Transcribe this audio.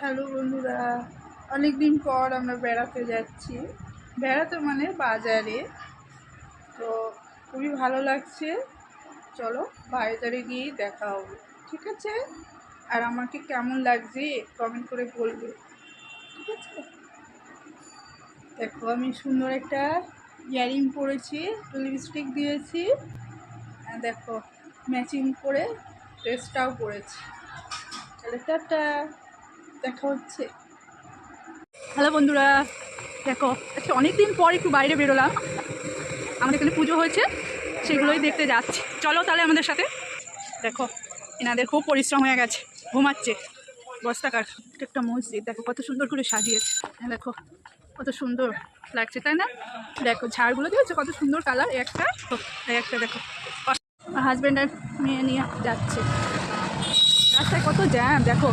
Hello বন্ধুরা, অনেক দিন পর আমরা বেড়াতে যাচ্ছি। বেড়াতে মানে বাজারে। তো খুবই ভালো লাগছে। চলো বাজারে গিয়ে দেখা হবে, ঠিক আছে? আর আমাকে কেমন লাগছে কমেন্ট করে বলবে, ঠিক আছে? দেখো আমি সুন্দর একটা ইয়ারিং পরেছি, লিপস্টিক দিয়েছি, আর দেখো ম্যাচিং করে ড্রেসটাও পরেছি। তাহলে টাটা, দেখা হচ্ছে। হ্যালো বন্ধুরা, দেখো আজকে অনেক দিন পর একটু বাইরে বেরোলাম। আমাদের এখানে পুজো হয়েছে, সেগুলোই দেখতে যাচ্ছি। চলো তাহলে আমাদের সাথে। দেখো এনাদের খুব পরিশ্রম হয়ে গেছে, ঘুমাচ্ছে বস্তাকার। একটা মসজিদ দেখো কত সুন্দর করে সাজিয়েছে। হ্যাঁ দেখো কত সুন্দর লাগছে, তাই না? দেখো ঝাড়গুলো দিয়েছে কত সুন্দর কালার। একটা একটা দেখো হাজব্যান্ড আর মেয়ে নিয়ে যাচ্ছে। রাস্তায় কত জ্যাম দেখো।